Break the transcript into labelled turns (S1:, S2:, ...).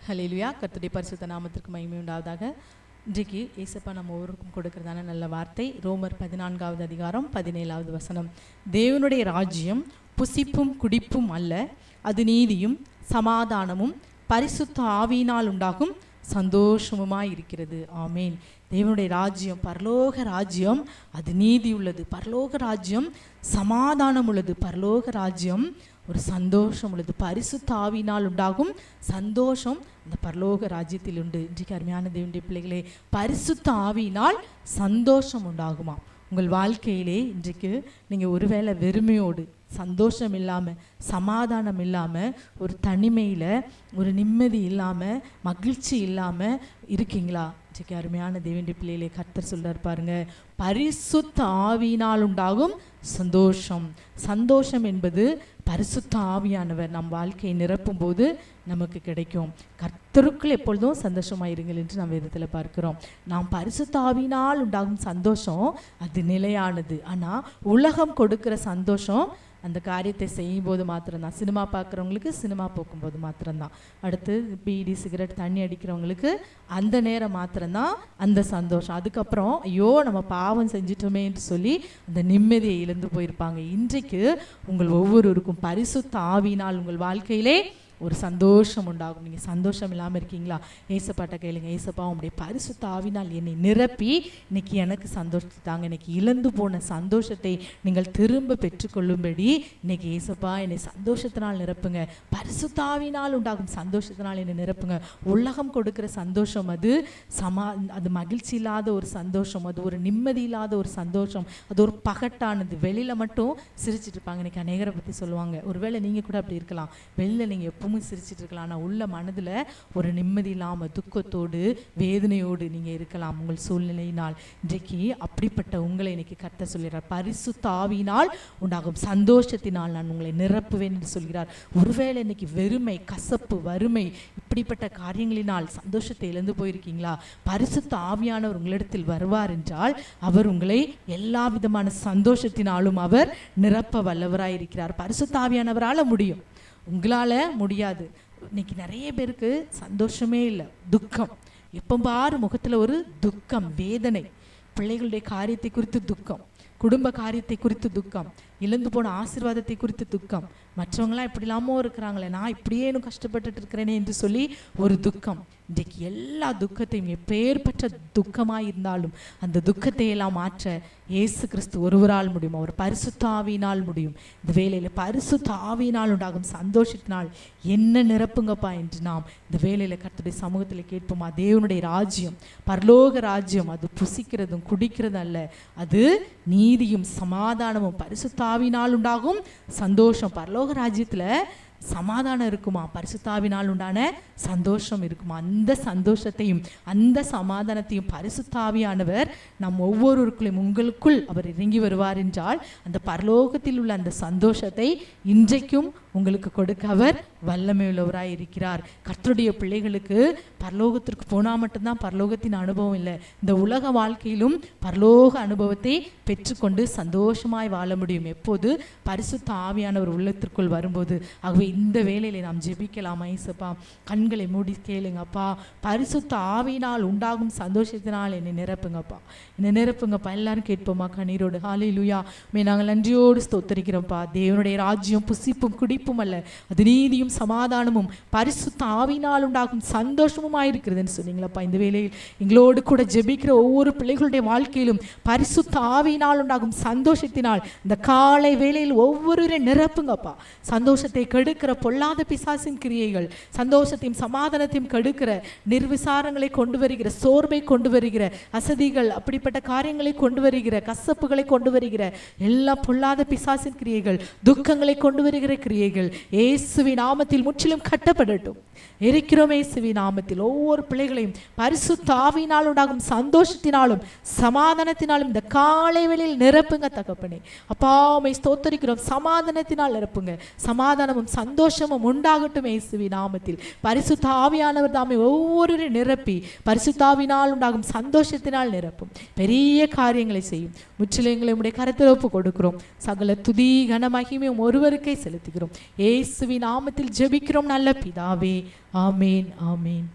S1: ஹல்லேலூயா. கர்த்தருடைய பரிசுத்த நாமத்திற்கு மகிமை உண்டாவதாக. இன்றைக்கு ஏசப்பா நம்ம ஒவ்வொருக்கும் கொடுக்கிறதான நல்ல வார்த்தை ரோமர் 14வது அதிகாரம் 17வது வசனம். தேவனுடைய ராஜ்யம் புசிப்பும் குடிப்பும் அல்ல, அது நீதியும் சமாதானமும் பரிசுத்த ஆவியினால் உண்டாகும் சந்தோஷமுமாய் இருக்கிறது. ஆமேன். தேவனுடைய ராஜ்யம் பரலோக ராஜ்யம், அது நீதி உள்ளது. பரலோக ராஜ்யம் சமாதானம் உள்ளது. பரலோக ராஜ்யம் ஒரு சந்தோஷம் உள்ளது. பரிசுத்த ஆவியினால் உண்டாகும் சந்தோஷம் அந்த பரலோக ராஜ்யத்தில் உண்டு. இன்றைக்கு அருமையான தேவனுடைய பிள்ளைகளே, பரிசுத்த ஆவியினால் சந்தோஷம் உண்டாகுமா உங்கள் வாழ்க்கையிலே? இன்றைக்கு நீங்கள் ஒருவேளை வெறுமையோடு, சந்தோஷம் இல்லாமல், சமாதானம் இல்லாமல், ஒரு தனிமையில், ஒரு நிம்மதி இல்லாமல், மகிழ்ச்சி இல்லாமல் இருக்கீங்களா? இன்றைக்கு அருமையான தேவனுடைய பிள்ளைகளே, கர்த்தர் சொல்றார் பாருங்க, பரிசுத்த ஆவியினால் உண்டாகும் சந்தோஷம். சந்தோஷம் என்பது பரிசுத்த ஆவியானவர் நம் வாழ்க்கையை நிரப்பும் போது நமக்கு கிடைக்கும். கர்த்தருக்குள் எப்பொழுதும் சந்தோஷமாயிருங்கள் என்று நாம் வேதத்தில் பார்க்கிறோம். நாம் பரிசுத்த ஆவியினால் உண்டாகும் சந்தோஷம் அது நிலையானது. ஆனால் உலகம் கொடுக்கிற சந்தோஷம் அந்த காரியத்தை செய்யும் போது மாத்திரம்தான். சினிமா பார்க்குறவங்களுக்கு சினிமா போக்கும்போது மாத்திரம்தான். அடுத்து பீடி சிகரெட் தண்ணி அடிக்கிறவங்களுக்கு அந்த நேரம் மாத்திரம்தான் அந்த சந்தோஷம். அதுக்கப்புறம் ஐயோ நம்ம பாவம் செஞ்சிட்டோமே என்று சொல்லி அந்த நிம்மதியை இழந்து போயிருப்பாங்க. இன்றைக்கு உங்கள் ஒவ்வொருவருக்கும் பரிசுத்த ஆவியினால் உங்கள் வாழ்க்கையிலே ஒரு சந்தோஷம் உண்டாகும். நீங்கள் சந்தோஷம் இல்லாமல் இருக்கீங்களா? ஏசப்பாட்ட கேளுங்க, ஏசப்பா உங்களுடைய பரிசுத்த ஆவினால் என்னை நிரப்பி இன்னைக்கு எனக்கு சந்தோஷத்தை தாங்க. இன்னைக்கு இழந்து போன சந்தோஷத்தை நீங்கள் திரும்ப பெற்றுக்கொள்ளும்படி இன்னைக்கு ஏசப்பா என்னை சந்தோஷத்தினால் நிரப்புங்க. பரிசுத்த ஆவியினால் உண்டாகும் சந்தோஷத்தினால் என்னை நிரப்புங்க. உலகம் கொடுக்கிற சந்தோஷம் அது மகிழ்ச்சி இல்லாத ஒரு சந்தோஷம், அது ஒரு நிம்மதி இல்லாத ஒரு சந்தோஷம், அது ஒரு பகட்டானது. வெளியில் மட்டும் சிரிச்சிட்டு இருப்பாங்க. இன்னைக்கு அநேகரை பற்றி சொல்லுவாங்க. ஒருவேளை நீங்கள் கூட அப்படி இருக்கலாம். வெளியில் நீங்கள் எப்பவும் சிரிச்சிட்டு இருக்கலாம், ஆனால் உள்ள மனதில் ஒரு நிம்மதி இல்லாமல் துக்கத்தோடு வேதனையோடு நீங்கள் இருக்கலாம் உங்கள் சூழ்நிலையினால். இன்றைக்கு அப்படிப்பட்ட உங்களை இன்னைக்கு கர்த்தர் சொல்கிறார், பரிசுத்த ஆவியினால் உண்டாகும் சந்தோஷத்தினால் நான் உங்களை நிரப்புவேன் என்று சொல்கிறார். ஒருவேளை இன்னைக்கு வெறுமை, கசப்பு, வறுமை இப்படிப்பட்ட காரியங்களினால் சந்தோஷத்தை இழந்து போயிருக்கீங்களா? பரிசுத்த ஆவியானவர் உங்களிடத்தில் வருவார் என்றால் அவர் உங்களை எல்லா விதமான சந்தோஷத்தினாலும் அவர் நிரப்ப வல்லவராயிருக்கிறார். பரிசுத்த ஆவியானவரால் முடியும், உங்களால் முடியாது. இன்னைக்கு நிறைய பேருக்கு சந்தோஷமே இல்லை, துக்கம். எப்போ பாரு முகத்தில் ஒரு துக்கம், வேதனை. பிள்ளைகளுடைய காரியத்தை குறித்து துக்கம், குடும்ப காரியத்தை குறித்து துக்கம், இழந்து போன ஆசீர்வாதத்தை குறித்து துக்கம். மற்றவங்களாம் இப்படி இல்லாமல் இருக்கிறாங்களே, நான் இப்படியே இன்னும் கஷ்டப்பட்டுட்டு இருக்கிறேனே என்று சொல்லி ஒரு துக்கம். இன்றைக்கு எல்லா துக்கத்தையும், எப்பேற்பட்ட துக்கமாக இருந்தாலும் அந்த துக்கத்தை எல்லாம் மாற்ற இயேசு கிறிஸ்து ஒருவரால் முடியும். அவர் பரிசுத்த ஆவியினால் முடியும். இந்த வேளையில் பரிசுத்த ஆவியினால் உண்டாகும் சந்தோஷத்தினால் என்ன நிரப்புங்கப்பா என்று நாம் இந்த வேளையில் கர்த்தருடைய சமூகத்தில் கேட்போமா? தேவனுடைய ராஜ்யம், பரலோக ராஜ்யம், அது புசிக்கிறதும் குடிக்கிறதும் அல்ல, அது நீதியும் சமாதானமும் பரிசுத்த ஆவியினால் உண்டாகும் சந்தோஷம். பரலோக ராஜ்யத்தில் சமாதானம் இருக்குமா? பரிசுத்த ஆவியினால் உண்டான சந்தோஷம் இருக்குமா? அந்த சந்தோஷத்தையும் அந்த சமாதானத்தையும் பரிசுத்த ஆவியானவர் நம் ஒவ்வொருவருக்குள்ளும் உங்களுக்குள் அவர் இறங்கி வருவார் என்றால் அந்த பரலோகத்தில் உள்ள அந்த சந்தோஷத்தை இன்றைக்கும் உங்களுக்கு கொடுக்க அவர் வல்லமை உள்ளவராய் இருக்கிறார். கர்த்தருடைய பிள்ளைகளுக்கு பரலோகத்திற்கு போனால் மட்டும்தான் பரலோகத்தின் அனுபவம் இல்லை, இந்த உலக வாழ்க்கையிலும் பரலோக அனுபவத்தை பெற்றுக்கொண்டு சந்தோஷமாய் வாழ முடியும். எப்போது? பரிசுத்த ஆவியானவர் உள்ளத்திற்குள் வரும்போது. ஆகவே இந்த வேளையிலே நாம் ஜெபிக்கலாமா? இயேசுப்பா, கண்களை மூடி கேளுங்கப்பா. பரிசுத்த ஆவியினால் உண்டாகும் சந்தோஷத்தினால் என்னை நிரப்புங்கப்பா, என்னை நிரப்புங்கப்பா. எல்லாரும் கேட்போமா கண்ணீரோடு? ஹல்லேலூயா. நாங்கள் நன்றியோடு ஸ்தோத்திரிக்கிறோம்ப்பா. தேவனுடைய ராஜ்யம் புசிப்பும் குடிப்பும் அல்ல, அது நீதியும் சமாதானமும் பரிசுத்த ஆவியினால் உண்டாகும் சந்தோஷமுமாயிருக்கிறதுன்னு சொன்னீங்களப்பா. இந்த வேளையில் எங்களோடு கூட ஜெபிக்கிற ஒவ்வொரு பிள்ளைகளுடைய வாழ்க்கையிலும் பரிசுத்த ஆவியினால் உண்டாகும் சந்தோஷத்தினால் இந்த காலை வேளையில் ஒவ்வொருவரை நிரப்புங்கப்பா. சந்தோஷத்தை கெடுக்கிற பொல்லாத பிசாசின் கிரியைகள், சந்தோஷத்தையும் சமாதானத்தையும் கெடுக்கிற நிர்விசாரங்களை கொண்டு வருகிற, சோர்வை கொண்டு வருகிற, அசதிகள், அப்படிப்பட்ட காரியங்களை கொண்டு வருகிற, கசப்புகளை கொண்டு வருகிற எல்லா பொல்லாத பிசாசின் கிரியைகள், துக்கங்களை கொண்டு வருகிற கிரியைகள் இயேசுவின் நாமத்தில் முற்றிலும் கட்டப்படட்டும். இருக்கிறோம் இயேசுவின் நாமத்தில். ஒவ்வொரு பிள்ளைகளையும் பரிசுத்த ஆவியினால் உண்டாகும் சந்தோஷத்தினாலும் சமாதானத்தினாலும் இந்த காலை வேளையில் நிரப்புங்க தகப்பனே. அப்பா உம்மை ஸ்தோத்திரிக்கிறோம். சமாதானத்தினால் நிரப்புங்க, சமாதானமும் சந்தோஷமும் உண்டாகட்டும் இயேசுவின் நாமத்தில். பரிசுத்த ஆவியானவர் தாமே ஒவ்வொருவரையும் நிரப்பி பரிசுத்த ஆவியினால் உண்டாகும் சந்தோஷத்தினால் நிரப்பும். பெரிய காரியங்களை செய்யும். முற்றிலும் எங்களை உம்முடைய கரத்தில் ஒப்பு கொடுக்கிறோம். சகல துதி கன மகிமையும் ஒருவருக்கே செலுத்துகிறோம். இயேசுவின் நாமத்தில் ஜெபிக்கிறோம் நல்ல பிதாவே. ஆமேன், ஆமேன்.